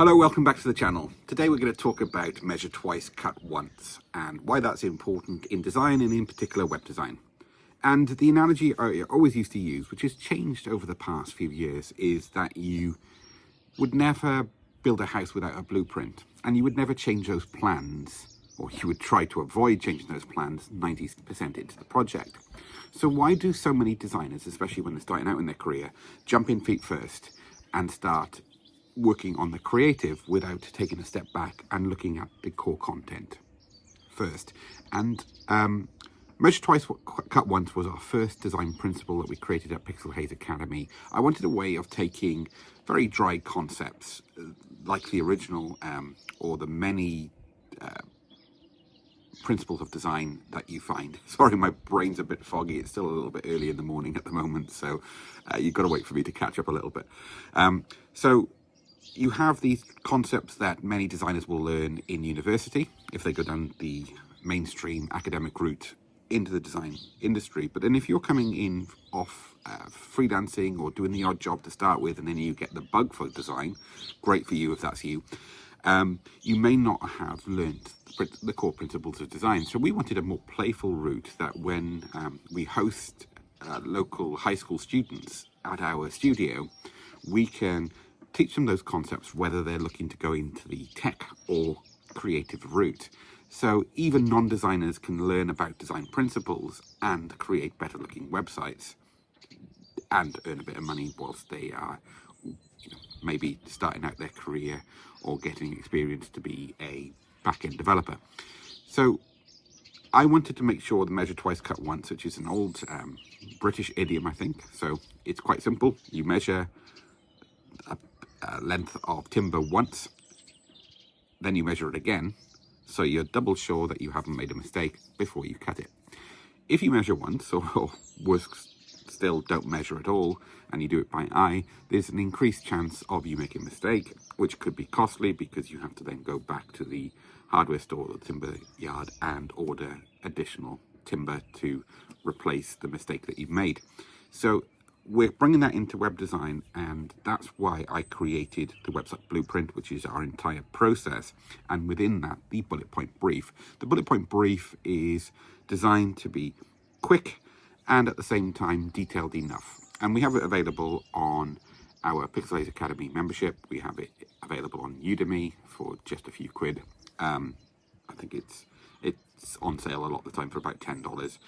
Hello, welcome back to the channel. Today we're going to talk about measure twice, cut once, and why that's important in design and in particular web design. And the analogy I always used to use, which has changed over the past few years, is that you would never build a house without a blueprint, and you would never change those plans, or you would try to avoid changing those plans 90% into the project. So why do so many designers, especially when they're starting out in their career, jump in feet first and start working on the creative without taking a step back and looking at the core content first? And measure twice, cut once was our first design principle that we created at Pixel Haze Academy. I wanted a way of taking very dry concepts like the original or the many principles of design that you find. Sorry, my brain's a bit foggy. It's still a little bit early in the morning at the moment, so you've got to wait for me to catch up a little bit. So you have these concepts that many designers will learn in university if they go down the mainstream academic route into the design industry. But then if you're coming in off freelancing or doing the odd job to start with, and then you get the bug for design, great for you if that's you, you may not have learned the core principles of design. So we wanted a more playful route that when we host local high school students at our studio, we can teach them those concepts whether they're looking to go into the tech or creative route. So even non-designers can learn about design principles and create better looking websites and earn a bit of money whilst they are maybe starting out their career or getting experience to be a back-end developer. So I wanted to make sure the measure twice, cut once, which is an old British idiom, I think. So it's quite simple. You measure a length of timber once, then you measure it again, so you're double sure that you haven't made a mistake before you cut it. If you measure once, or worse still, don't measure at all, and you do it by eye, there's an increased chance of you making a mistake, which could be costly because you have to then go back to the hardware store or the timber yard and order additional timber to replace the mistake that you've made. So we're bringing that into web design, and that's why I created the website blueprint, which is our entire process, and within that, the bullet point brief. The bullet point brief is designed to be quick and at the same time detailed enough. And we have it available on our Pixel Haze Academy membership. We have it available on Udemy for just a few quid. I think it's on sale a lot of the time for about $10.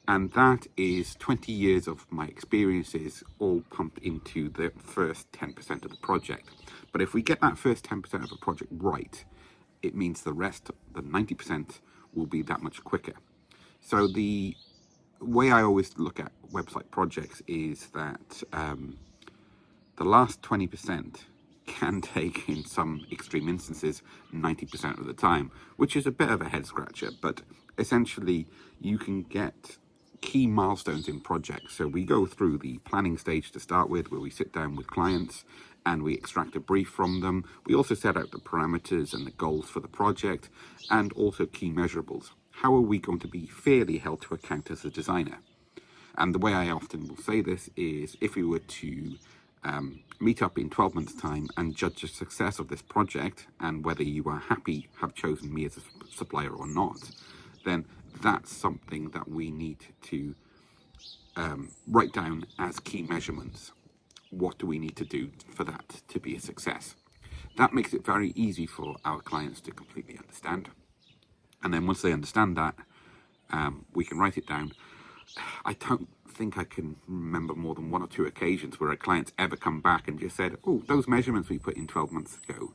And that is 20 years of my experiences all pumped into the first 10% of the project. But if we get that first 10% of a project right, it means the rest, the 90%, will be that much quicker. So the way I always look at website projects is that the last 20% can take, in some extreme instances, 90% of the time, which is a bit of a head scratcher, but essentially you can get key milestones in projects. So we go through the planning stage to start with, where we sit down with clients and we extract a brief from them. We also set out the parameters and the goals for the project, and also key measurables. How are we going to be fairly held to account as a designer? And the way I often will say this is, if we were to meet up in 12 months' time and judge the success of this project and whether you are happy, have chosen me as a supplier or not, then that's something that we need to write down as key measurements. What do we need to do for that to be a success? That makes it very easy for our clients to completely understand. And then once they understand that, we can write it down. I don't think I can remember more than one or two occasions where a client's ever come back and just said, oh, those measurements we put in 12 months ago,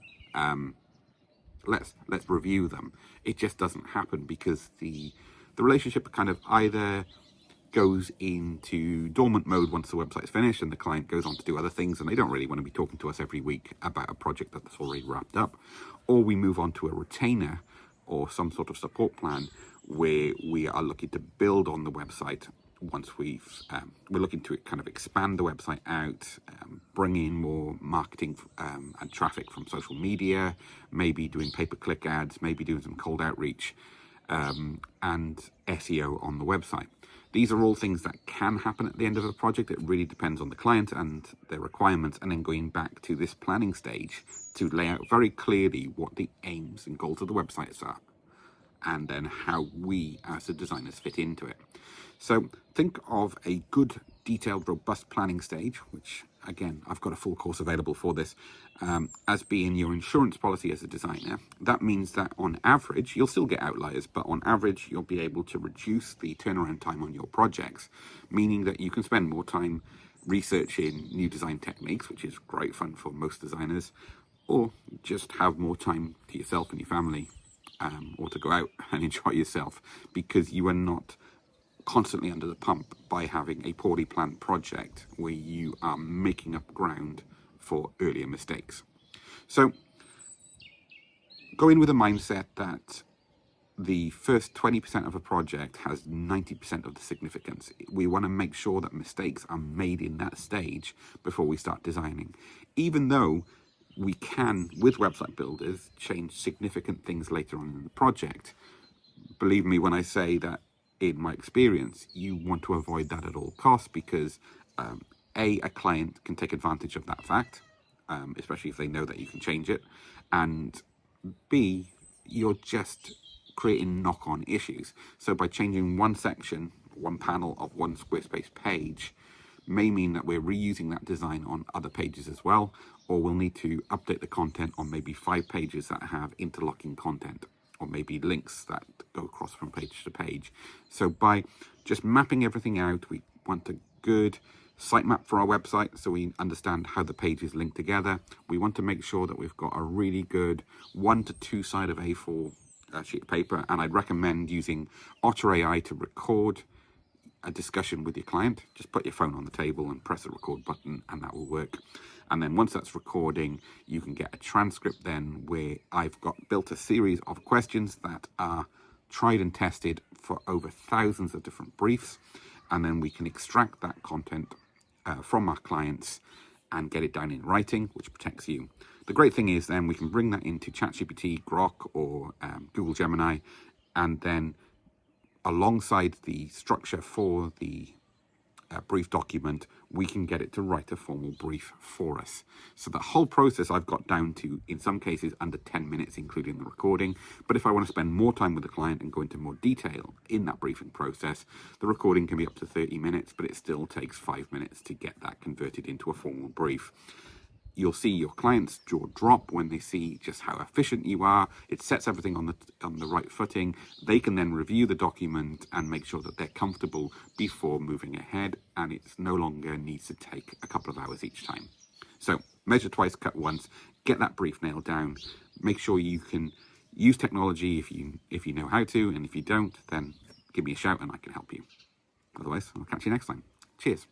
let's review them. It just doesn't happen, because the relationship kind of either goes into dormant mode once the website's finished and the client goes on to do other things and they don't really want to be talking to us every week about a project that's already wrapped up, or we move on to a retainer or some sort of support plan where we are looking to build on the website once we're looking to kind of expand the website out, bring in more marketing and traffic from social media, maybe doing pay-per-click ads, maybe doing some cold outreach, and SEO on the website. These are all things that can happen at the end of a project. It really depends on the client and their requirements, and then going back to this planning stage to lay out very clearly what the aims and goals of the websites are, and then how we as the designers fit into it. So think of a good, detailed, robust planning stage, which again, I've got a full course available for this, as being your insurance policy as a designer. That means that on average, you'll still get outliers, but on average, you'll be able to reduce the turnaround time on your projects, meaning that you can spend more time researching new design techniques, which is great fun for most designers, or just have more time to yourself and your family, or to go out and enjoy yourself, because you are not constantly under the pump by having a poorly planned project where you are making up ground for earlier mistakes. So go in with a mindset that the first 20% of a project has 90% of the significance. We want to make sure that mistakes are made in that stage before we start designing, even though we can, with website builders, change significant things later on in the project. Believe me when I say that, in my experience, you want to avoid that at all costs, because a client can take advantage of that fact, especially if they know that you can change it, and B, you're just creating knock-on issues. So by changing one section, one panel of one Squarespace page, may mean that we're reusing that design on other pages as well, or we'll need to update the content on maybe 5 pages that have interlocking content, or maybe links that go across from page to page. So by just mapping everything out, we want a good sitemap for our website so we understand how the pages link together. We want to make sure that we've got a really good 1 to 2 side of A4 sheet of paper, and I'd recommend using Otter AI to record a discussion with your client. Just put your phone on the table and press the record button, and that will work. And then once that's recording, you can get a transcript then where I've got built a series of questions that are tried and tested for over thousands of different briefs. And then we can extract that content from our clients and get it down in writing, which protects you. The great thing is then we can bring that into ChatGPT, Grok, or Google Gemini, and then alongside the structure for the brief document, we can get it to write a formal brief for us. So the whole process I've got down to, in some cases, under 10 minutes, including the recording. But if I want to spend more time with the client and go into more detail in that briefing process, the recording can be up to 30 minutes, but it still takes 5 minutes to get that converted into a formal brief. You'll see your client's jaw drop when they see just how efficient you are. It sets everything on the right footing. They can then review the document and make sure that they're comfortable before moving ahead, and it no longer needs to take a couple of hours each time. So measure twice, cut once, get that brief nailed down. Make sure you can use technology if you know how to, and if you don't, then give me a shout and I can help you. Otherwise, I'll catch you next time. Cheers.